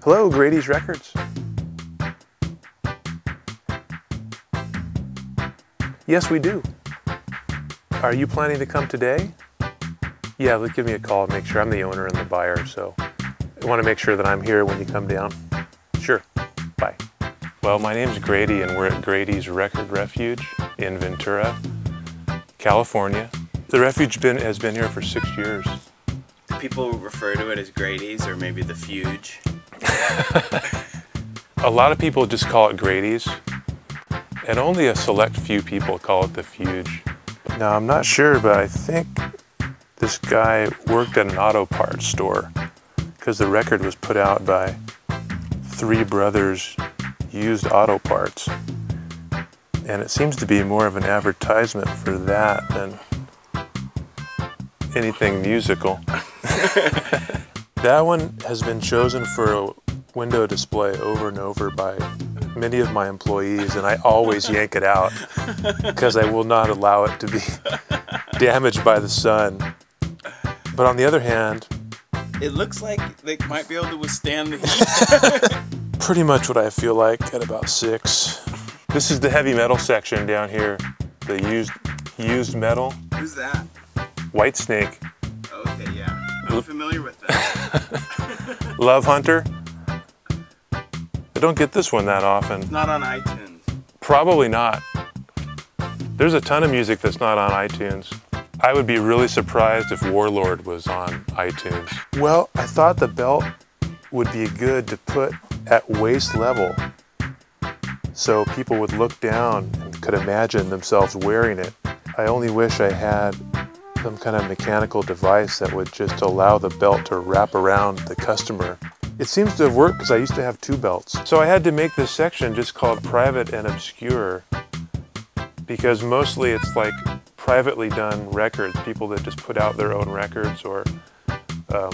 Hello, Grady's Records. Yes, we do. Are you planning to come today? Yeah, give me a call and make sure. I'm the owner and the buyer, so I want to make sure that I'm here when you come down. Sure. Bye. Well, my name's Grady, and we're at Grady's Refuge in Ventura, California. The Refuge has been here for 6 years. Do people refer to it as Grady's or maybe the Fuge? A lot of people just call it Grady's, and only a select few people call it the Fuge. Now, I'm not sure, but I think this guy worked at an auto parts store because the record was put out by 3 brothers used auto parts. And it seems to be more of an advertisement for that than anything musical. That one has been chosen for a window display over and over by many of my employees, and I always yank it out because I will not allow it to be damaged by the sun. But on the other hand, it looks like they might be able to withstand the heat. Pretty much what I feel like at about 6. This is the heavy metal section down here, the used metal. Who's that? Whitesnake. Okay, yeah. I'm familiar with that. Love Hunter. I don't get this one that often. It's not on iTunes. Probably not. There's a ton of music that's not on iTunes. I would be really surprised if Warlord was on iTunes. Well, I thought the belt would be good to put at waist level so people would look down and could imagine themselves wearing it. I only wish I had some kind of mechanical device that would just allow the belt to wrap around the customer. It seems to have worked because I used to have 2 belts. So I had to make this section just called Private and Obscure because mostly it's like privately done records, people that just put out their own records or what have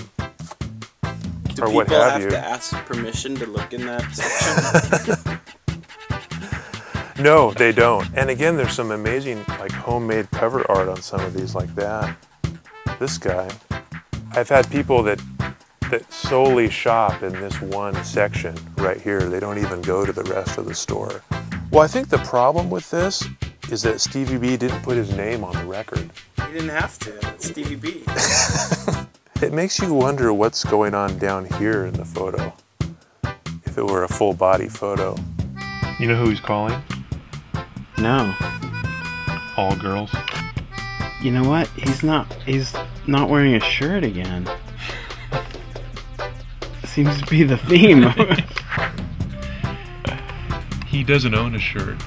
you. Do people have to ask permission to look in that section? No, they don't. And again, there's some amazing like homemade cover art on some of these like that. This guy. I've had people that solely shop in this one section right here. They don't even go to the rest of the store. Well, I think the problem with this is that Stevie B didn't put his name on the record. He didn't have to. It's Stevie B. It makes you wonder what's going on down here in the photo, if it were a full body photo. You know who he's calling? No. All girls. You know what? He's not wearing a shirt again. Seems to be the theme. He doesn't own a shirt.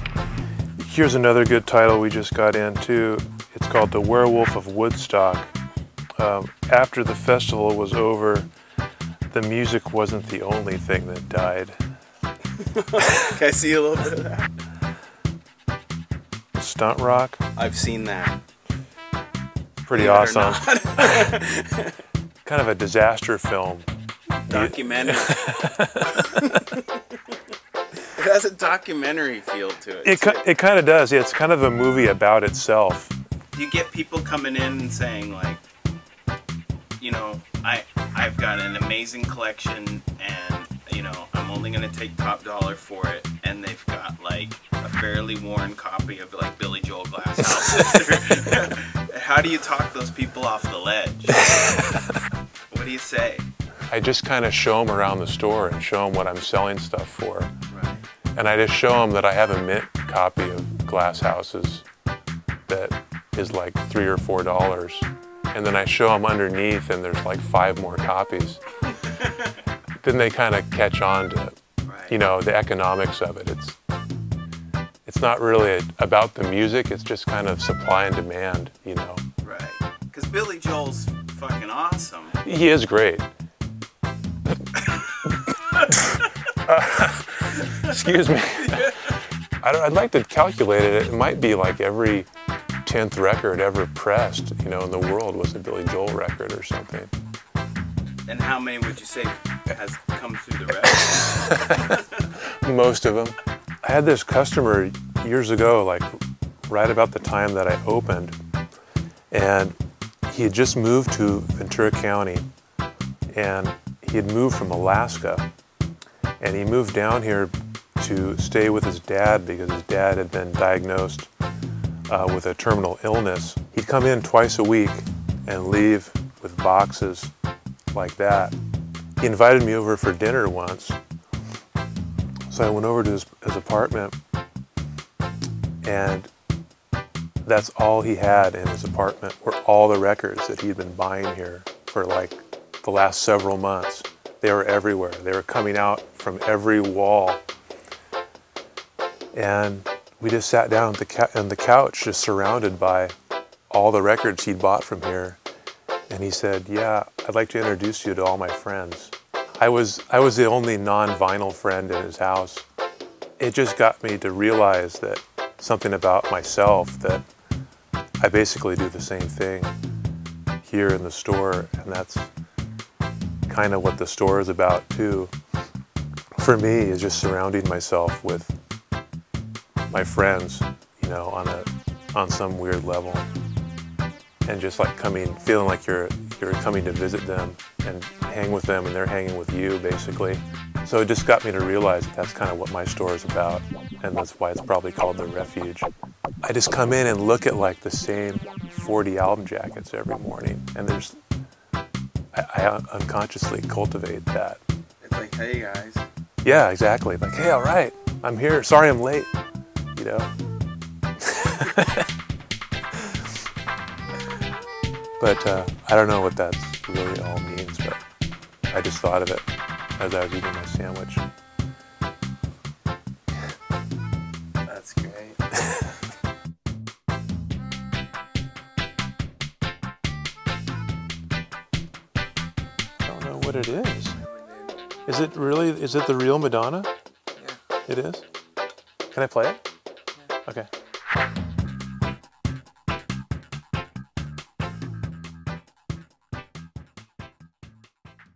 Here's another good title we just got into. It's called The Werewolf of Woodstock. After the festival was over, the music wasn't the only thing that died. Can I see a little bit of that? Stunt rock. I've seen that. Pretty awesome. Kind of a disaster film. Documentary. It has a documentary feel to it. It kind of does. Yeah, it's kind of a movie about itself. You get people coming in and saying like, you know, I've got an amazing collection and, you know, I'm only going to take top dollar for it. And they've got like a fairly worn copy of like Billy Joel Glass Houses. How do you talk those people off the ledge? What do you say? I just kind of show them around the store and show them what I'm selling stuff for. Right. And I just show them that I have a mint copy of Glass Houses that is like $3 or $4. And then I show them underneath and there's like 5 more copies. Then they kind of catch on to, you know, the economics of it. It's not really about the music, it's just kind of supply and demand, you know. Right. Because Billy Joel's fucking awesome. He is great. Excuse me. I'd like to calculate it. It might be like every 10th record ever pressed, you know, in the world was a Billy Joel record or something. And how many would you say has come through the record? Most of them. I had this customer years ago, like right about the time that I opened, and he had just moved to Ventura County, and he had moved from Alaska, And he moved down here to stay with his dad because his dad had been diagnosed with a terminal illness. He'd come in twice a week and leave with boxes like that. He invited me over for dinner once. So I went over to his apartment, and that's all he had in his apartment were all the records that he'd been buying here for like the last several months. They were everywhere. They were coming out from every wall. And we just sat down on the couch, just surrounded by all the records he'd bought from here. And he said, yeah, I'd like to introduce you to all my friends. I was the only non-vinyl friend in his house. It just got me to realize that something about myself, that I basically do the same thing here in the store, and that's kind of what the store is about too. For me, is just surrounding myself with my friends, you know, on some weird level, and just like feeling like you're coming to visit them and hang with them, and they're hanging with you, basically. So it just got me to realize that that's kind of what my store is about, and that's why it's probably called the Refuge. I just come in and look at like the same 40 album jackets every morning, and I unconsciously cultivate that. It's like, hey guys. Yeah, exactly. Like, hey, all right, I'm here. Sorry I'm late, you know? But I don't know what that really all means, but I just thought of it as I was eating my sandwich. That's great. I don't know what it is. Is it the real Madonna? Yeah. It is? Can I play it? Yeah. Okay.